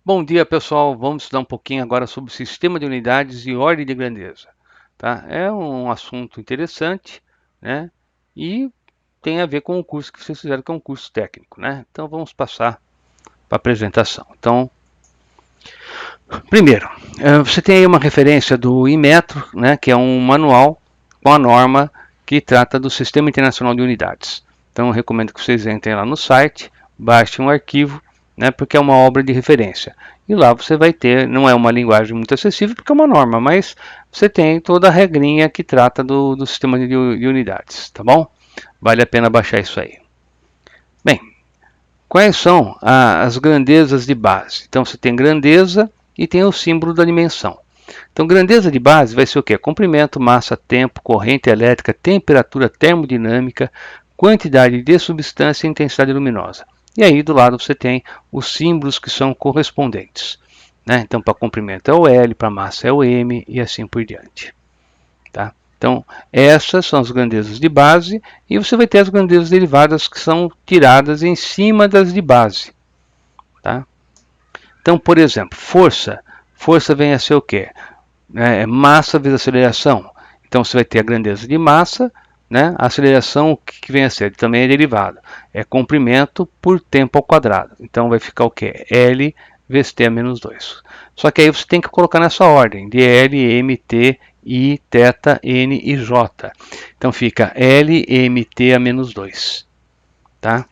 Bom dia, pessoal. Vamos estudar um pouquinho agora sobre o sistema de unidades e ordem de grandeza. Tá? É um assunto interessante, né? E tem a ver com o curso que vocês fizeram, que é um curso técnico, né? Então vamos passar para a apresentação. Então, primeiro, você tem aí uma referência do Inmetro, né? Que é um manual com a norma que trata do Sistema Internacional de Unidades. Então, eu recomendo que vocês entrem lá no site, baixem um arquivo, né, porque é uma obra de referência. E lá você vai ter, não é uma linguagem muito acessível, porque é uma norma, mas você tem toda a regrinha que trata do sistema de unidades, tá bom? Vale a pena baixar isso aí. Bem, quais são as grandezas de base? Então, você tem grandeza e tem o símbolo da dimensão. Então, grandeza de base vai ser o quê? Comprimento, massa, tempo, corrente elétrica, temperatura termodinâmica, quantidade de substância e intensidade luminosa. E aí, do lado, você tem os símbolos que são correspondentes. Né? Então, para comprimento é o L, para massa é o M e assim por diante. Tá? Então, essas são as grandezas de base e você vai ter as grandezas derivadas que são tiradas em cima das de base. Tá? Então, por exemplo, força. Força vem a ser o quê? É massa vezes aceleração. Então você vai ter a grandeza de massa, né? A aceleração, o que vem a ser? Também é derivada. É comprimento por tempo ao quadrado. Então vai ficar o quê? L vezes T a menos 2. Só que aí você tem que colocar nessa ordem, de L, M, T, I, θ, N e J. Então fica L, M, T a menos 2. Tá?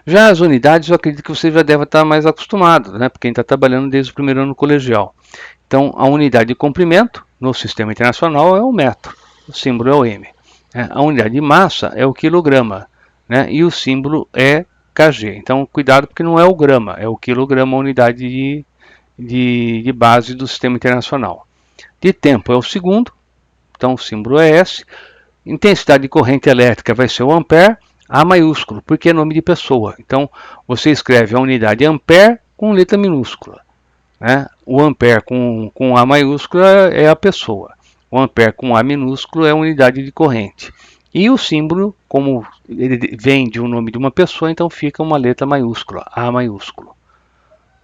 Já as unidades, eu acredito que você já deve estar mais acostumado, né? Porque a gente está trabalhando desde o primeiro ano colegial. Então, a unidade de comprimento no sistema internacional é o metro, o símbolo é o M. A unidade de massa é o quilograma, né? E o símbolo é kg. Então, cuidado porque não é o grama, é o quilograma, a unidade de base do sistema internacional. De tempo é o segundo, então o símbolo é S. Intensidade de corrente elétrica vai ser o ampere, A maiúsculo, porque é nome de pessoa. Então, você escreve a unidade ampere com letra minúscula. Né? O ampere com A maiúscula é a pessoa. O ampere com A minúsculo é a unidade de corrente. E o símbolo, como ele vem de um nome de uma pessoa, então fica uma letra maiúscula, A maiúsculo.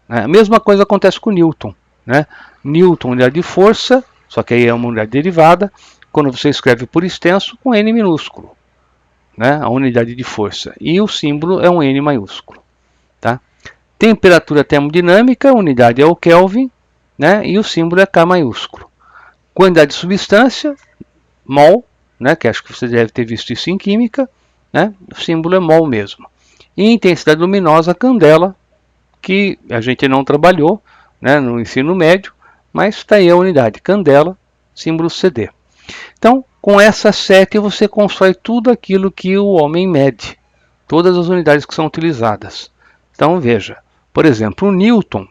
A mesma coisa acontece com Newton. Né? Newton, unidade de força, só que aí é uma unidade derivada, quando você escreve por extenso, com N minúsculo. Né? A unidade de força. E o símbolo é um N maiúsculo. Tá? Temperatura termodinâmica, a unidade é o Kelvin, né? E o símbolo é K maiúsculo. Quantidade de substância, mol, né? Que acho que você deve ter visto isso em química, né? O símbolo é mol mesmo. E intensidade luminosa, candela, que a gente não trabalhou, né, no ensino médio, mas está aí a unidade, candela, símbolo CD. Então, com essas 7 você constrói tudo aquilo que o homem mede, todas as unidades que são utilizadas. Então, veja, por exemplo, o Newton,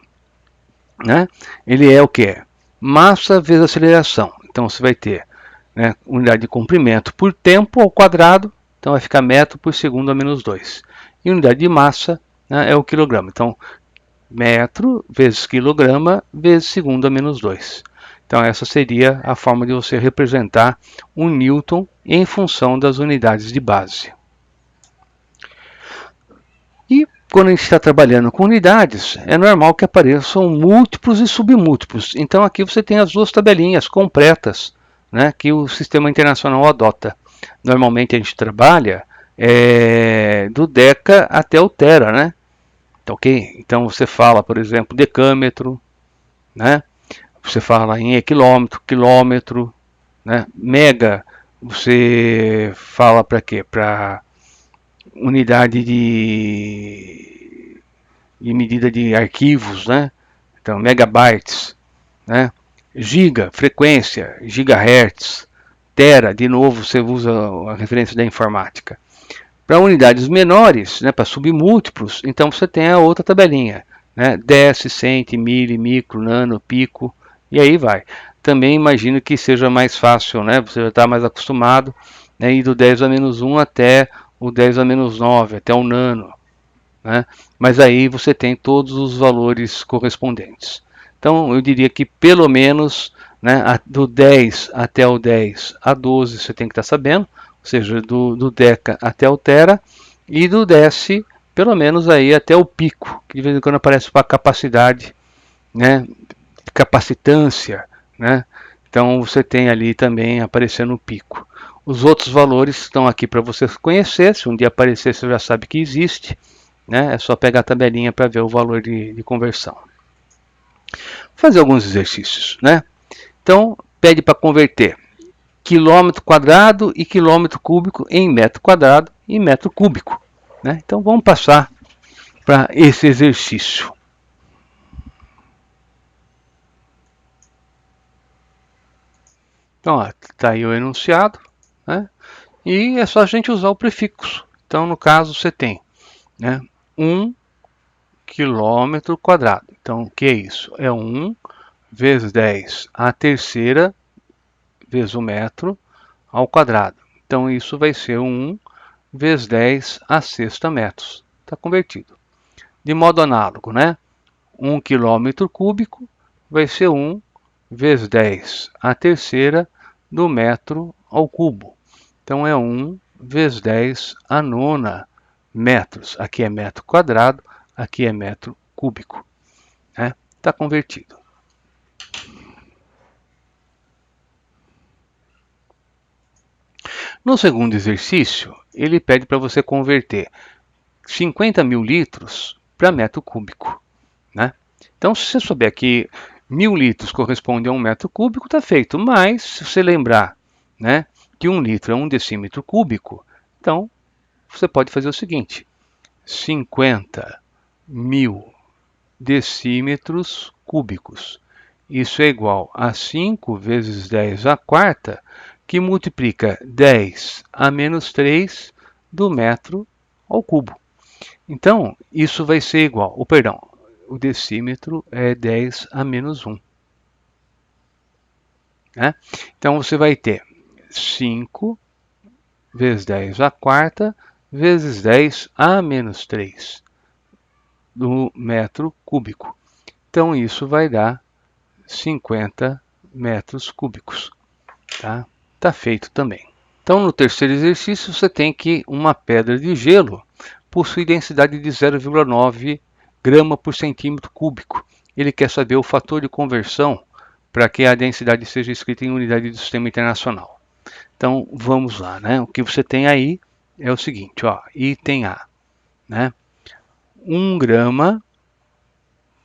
né, ele é o que? Massa vezes aceleração. Então, você vai ter, né, unidade de comprimento por tempo ao quadrado, então vai ficar metro por segundo a menos 2. E unidade de massa, né, é o quilograma. Então, metro vezes quilograma vezes segundo a menos 2. Então, essa seria a forma de você representar um Newton em função das unidades de base. E quando a gente está trabalhando com unidades, é normal que apareçam múltiplos e submúltiplos. Então, aqui você tem as duas tabelinhas completas, né, que o sistema internacional adota. Normalmente a gente trabalha do deca até o tera, né? Tá ok? Então você fala, por exemplo, decâmetro, né? Você fala em quilômetro, quilômetro, né? Mega, você fala para quê? Para unidade de medida de arquivos, né? Então, megabytes, né? Giga, frequência, gigahertz, tera, de novo você usa a referência da informática. Para unidades menores, né, para submúltiplos, então você tem a outra tabelinha, né, dec, cent, mili, micro, nano, pico, e aí vai. Também imagino que seja mais fácil, né, você já está mais acostumado, né, ir do 10 a menos 1 até o 10 a menos 9, até o nano. Né, mas aí você tem todos os valores correspondentes. Então eu diria que pelo menos, né, do 10 até o 10 a 12 você tem que estar sabendo, ou seja, do deca até o tera, e do dec pelo menos aí até o pico, que de vez em quando aparece para capacidade, né, capacitância, né? Então você tem ali também aparecendo o pico. Os outros valores estão aqui para você conhecer. Se um dia aparecer, você já sabe que existe, né? É só pegar a tabelinha para ver o valor de conversão. Vou fazer alguns exercícios, né? Então pede para converter quilômetro quadrado e quilômetro cúbico em metro quadrado e metro cúbico, né? Então vamos passar para esse exercício. Então, está aí o enunciado, né? E é só a gente usar o prefixo. Então, no caso, você tem, né, 1 quilômetro quadrado. Então, o que é isso? É 1 vezes 10 a terceira vezes o metro ao quadrado. Então, isso vai ser 1 vezes 10 a sexta metros. Está convertido. De modo análogo, né? 1 quilômetro cúbico vai ser 1 vezes 10 a terceira do metro ao cubo. Então é 1 vezes 10 a nona metros. Aqui é metro quadrado, aqui é metro cúbico. Está convertido. No segundo exercício, ele pede para você converter 50 mil litros para metro cúbico, né? Então, se você souber que 1000 litros corresponde a 1 metro cúbico, está feito. Mas, se você lembrar, né, que 1 litro é 1 decímetro cúbico, então você pode fazer o seguinte: 50 mil decímetros cúbicos. Isso é igual a 5 vezes 10 à quarta, que multiplica 10 a menos 3 do metro ao cubo. Então, isso vai ser igual, o decímetro é 10 a menos 1. Né? Então, você vai ter 5 vezes 10 à quarta vezes 10 a menos 3 do metro cúbico. Então, isso vai dar 50 metros cúbicos. Tá feito também. Então, no terceiro exercício, você tem que uma pedra de gelo possui densidade de 0,9 grama por centímetro cúbico. Ele quer saber o fator de conversão para que a densidade seja escrita em unidade do sistema internacional. Então, vamos lá, né? O que você tem aí é o seguinte, ó, item A, né? 1 grama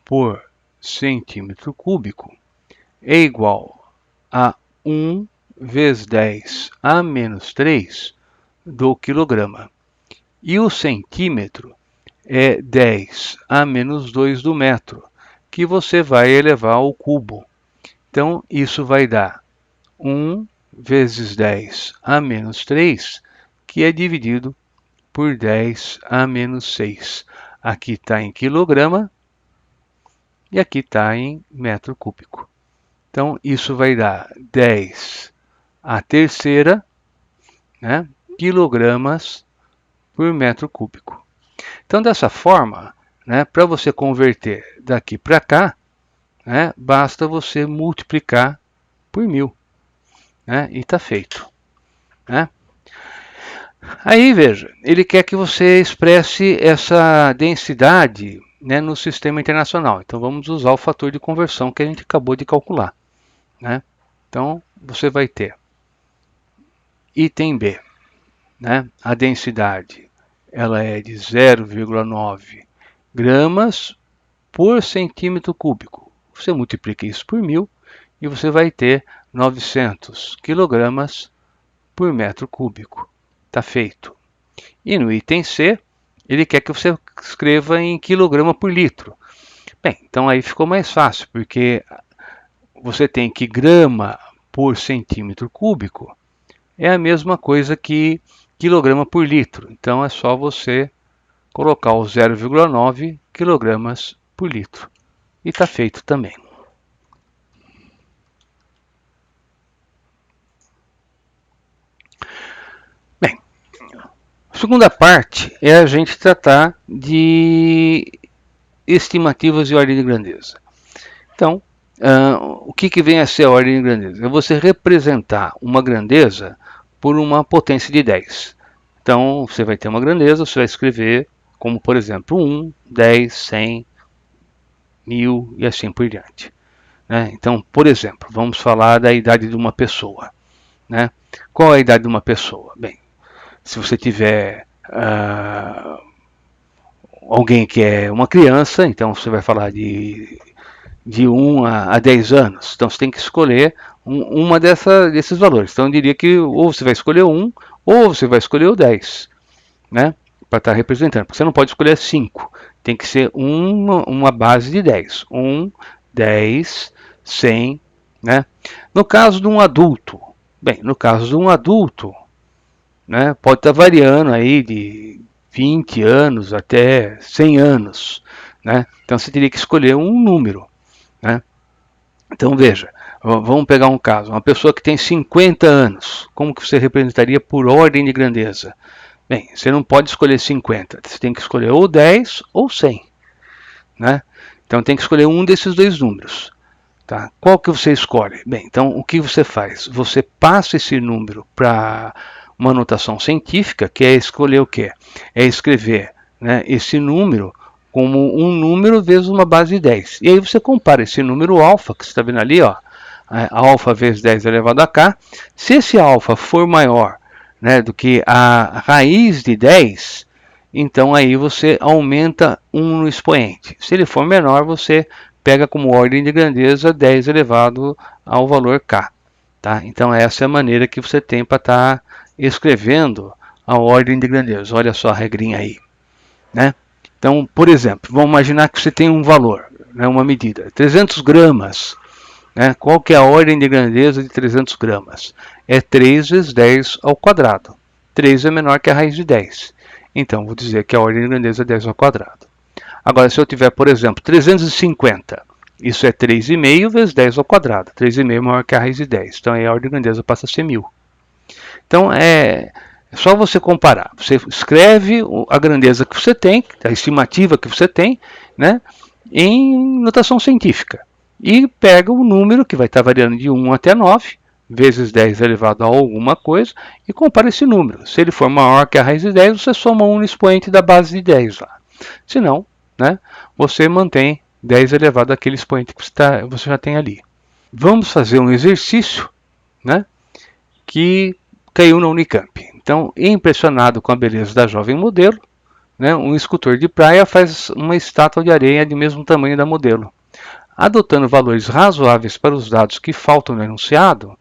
por centímetro cúbico é igual a 1 vezes 10 a menos 3 do quilograma. E o centímetro é 10 a menos 2 do metro, que você vai elevar ao cubo. Então, isso vai dar 1 vezes 10 a menos 3, que é dividido por 10 a menos 6. Aqui está em quilograma e aqui está em metro cúbico. Então, isso vai dar 10 a terceira, né, quilogramas por metro cúbico. Então, dessa forma, né, para você converter daqui para cá, né, basta você multiplicar por 1000. Né, e está feito. Né? Aí, veja, ele quer que você expresse essa densidade, né, no sistema internacional. Então, vamos usar o fator de conversão que a gente acabou de calcular. Né? Então, você vai ter item B, né? A densidade ela é de 0,9 gramas por centímetro cúbico. Você multiplica isso por 1000 e você vai ter 900 quilogramas por metro cúbico. Está feito. E no item C, ele quer que você escreva em quilograma por litro. Bem, então aí ficou mais fácil, porque você tem que grama por centímetro cúbico é a mesma coisa que quilograma por litro. Então é só você colocar os 0,9 quilogramas por litro. E está feito também. Bem, a segunda parte é a gente tratar de estimativas de ordem de grandeza. Então, o que vem a ser a ordem de grandeza? É você representar uma grandeza por uma potência de 10. Então, você vai ter uma grandeza, você vai escrever como por exemplo 1, 10, 100, 1000 e assim por diante. Né? Então, por exemplo, vamos falar da idade de uma pessoa. Né? Qual é a idade de uma pessoa? Bem, se você tiver alguém que é uma criança, então você vai falar de 1 a 10 anos. Então você tem que escolher uma desses valores. Então eu diria que ou você vai escolher 1 ou você vai escolher o 10, né? Para estar representando. Porque você não pode escolher 5. Tem que ser uma base de 10. 1, 10, 100, né? No caso de um adulto, bem, no caso de um adulto, né, pode estar variando aí de 20 anos até 100 anos, né? Então você teria que escolher um número, né? Então veja, vamos pegar um caso, uma pessoa que tem 50 anos, como que você representaria por ordem de grandeza? Bem, você não pode escolher 50, você tem que escolher ou 10 ou 100, né? Então tem que escolher um desses dois números. Tá? Qual que você escolhe? Bem, então o que você faz? Você passa esse número para uma notação científica, que é escolher o quê? É escrever, né, esse número como um número vezes uma base de 10. E aí você compara esse número alfa, que você está vendo ali, ó, alfa vezes 10 elevado a k. Se esse alfa for maior, né, do que a raiz de 10, então aí você aumenta 1 no expoente. Se ele for menor, você pega como ordem de grandeza 10 elevado ao valor k. Tá? Então essa é a maneira que você tem para estar escrevendo a ordem de grandeza. Olha só a regrinha aí. Né? Então, por exemplo, vamos imaginar que você tem um valor, né, uma medida, 300 gramas. Né? Qual que é a ordem de grandeza de 300 gramas? É 3 vezes 10 ao quadrado. 3 é menor que a raiz de 10. Então, vou dizer que a ordem de grandeza é 10 ao quadrado. Agora, se eu tiver, por exemplo, 350, isso é 3,5 vezes 10 ao quadrado. 3,5 é maior que a raiz de 10. Então, aí a ordem de grandeza passa a ser 1000. Então, é só você comparar. Você escreve a grandeza que você tem, a estimativa que você tem, né, em notação científica. E pega o número, que vai estar variando de 1 até 9, vezes 10 elevado a alguma coisa, e compara esse número. Se ele for maior que a raiz de 10, você soma 1 no expoente da base de 10 lá. Se não, né, você mantém 10 elevado àquele expoente que você já tem ali. Vamos fazer um exercício, né, que caiu na Unicamp. Então, impressionado com a beleza da jovem modelo, né, um escultor de praia faz uma estátua de areia de mesmo tamanho da modelo. Adotando valores razoáveis para os dados que faltam no enunciado,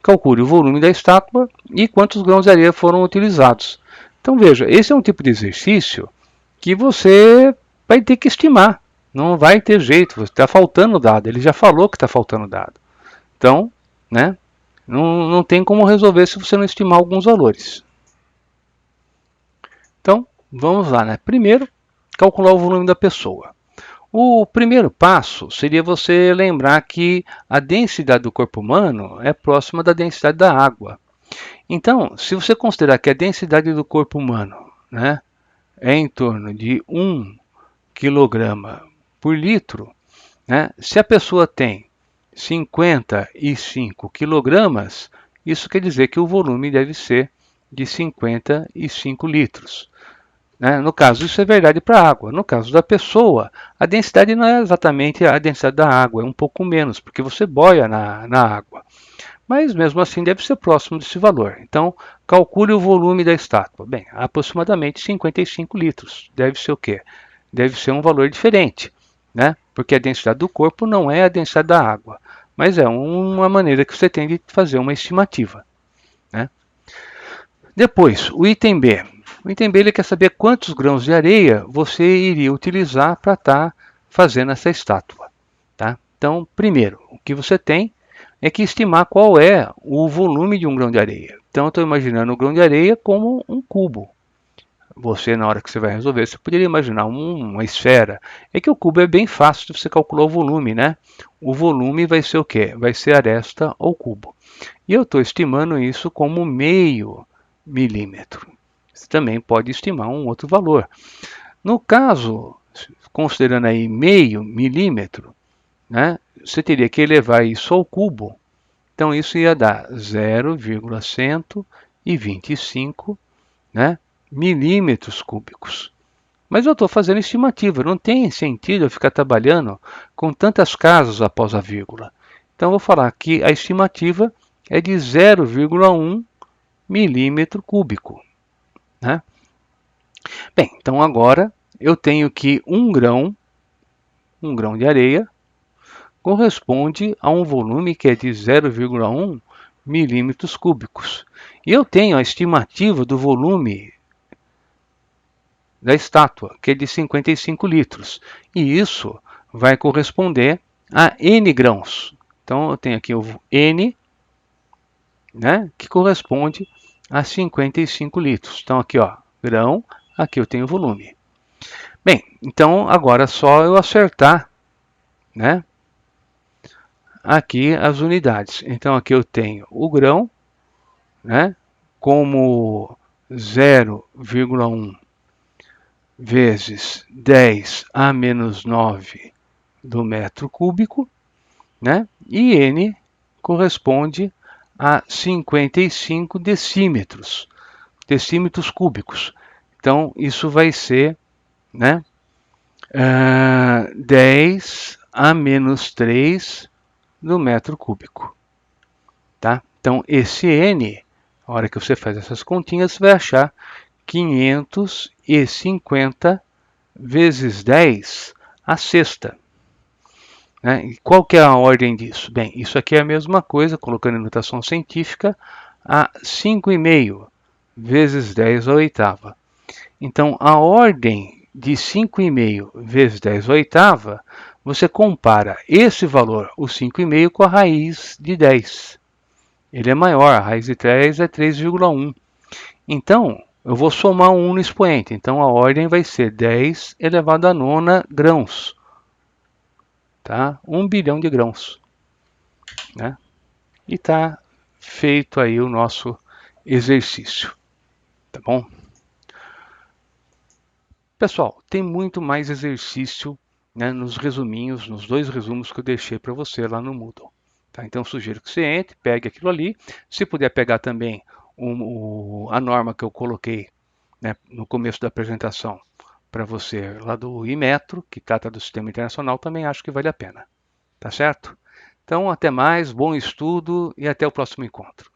calcule o volume da estátua e quantos grãos de areia foram utilizados. Então veja, esse é um tipo de exercício que você vai ter que estimar. Não vai ter jeito, está faltando dado. Ele já falou que está faltando dado. Então, né, não tem como resolver se você não estimar alguns valores. Então, vamos lá. Né? Primeiro, calcular o volume da pessoa. O primeiro passo seria você lembrar que a densidade do corpo humano é próxima da densidade da água. Então, se você considerar que a densidade do corpo humano, né, é em torno de 1 kg por litro, né, se a pessoa tem 55 kg, isso quer dizer que o volume deve ser de 55 litros. No caso, isso é verdade para a água. No caso da pessoa, a densidade não é exatamente a densidade da água, é um pouco menos, porque você boia na água. Mas mesmo assim deve ser próximo desse valor. Então, calcule o volume da estátua. Bem, aproximadamente 55 litros. Deve ser o quê? Deve ser um valor diferente, né? Porque a densidade do corpo não é a densidade da água, mas é uma maneira que você tem de fazer uma estimativa. Né? Depois, o item B. O item B ele quer saber quantos grãos de areia você iria utilizar para estar fazendo essa estátua. Tá? Então, primeiro, o que você tem é que estimar qual é o volume de um grão de areia. Então, eu estou imaginando o grão de areia como um cubo. Você, na hora que você vai resolver, você poderia imaginar uma esfera. É que o cubo é bem fácil de você calcular o volume, né? O volume vai ser o quê? Vai ser aresta ou cubo. E eu estou estimando isso como meio milímetro. Você também pode estimar um outro valor. No caso, considerando aí meio milímetro, né, você teria que elevar isso ao cubo. Então isso ia dar 0,125, né, milímetros cúbicos. Mas eu estou fazendo estimativa, não tem sentido eu ficar trabalhando com tantas casas após a vírgula. Então, eu vou falar que a estimativa é de 0,1 milímetro cúbico, né? Bem, então agora eu tenho que um grão de areia corresponde a um volume que é de 0,1 milímetros cúbicos. E eu tenho a estimativa do volume da estátua, que é de 55 litros. E isso vai corresponder a N grãos. Então eu tenho aqui o N, né, que corresponde a 55 litros. Então aqui, ó, grão, aqui eu tenho volume. Bem, então agora é só eu acertar, né, aqui as unidades. Então aqui eu tenho o grão, né, como 0,1 vezes 10 a menos 9 do metro cúbico, né? E N corresponde a 55 decímetros cúbicos. Então, isso vai ser, né, 10 a menos 3 do metro cúbico. Tá? Então, esse N, a hora que você faz essas continhas, você vai achar 550 vezes 10 a sexta. Né? E qual que é a ordem disso? Bem, isso aqui é a mesma coisa, colocando em notação científica, a 5,5 vezes 10 a oitava. Então, a ordem de 5,5 vezes 10 a oitava, você compara esse valor, o 5,5, com a raiz de 10. Ele é maior, a raiz de 10 é 3,1. Então, eu vou somar um no expoente. Então, a ordem vai ser 10 elevado a nona grãos. Tá? 1 bilhão de grãos. Né? E está feito aí o nosso exercício. Tá bom? Pessoal, tem muito mais exercício, né, nos resuminhos, nos 2 resumos que eu deixei para você lá no Moodle. Tá? Então, sugiro que você entre, pegue aquilo ali. Se puder pegar também a norma que eu coloquei, né, no começo da apresentação para você lá do Inmetro, que trata do Sistema Internacional, também acho que vale a pena. Tá certo? Então, até mais, bom estudo e até o próximo encontro.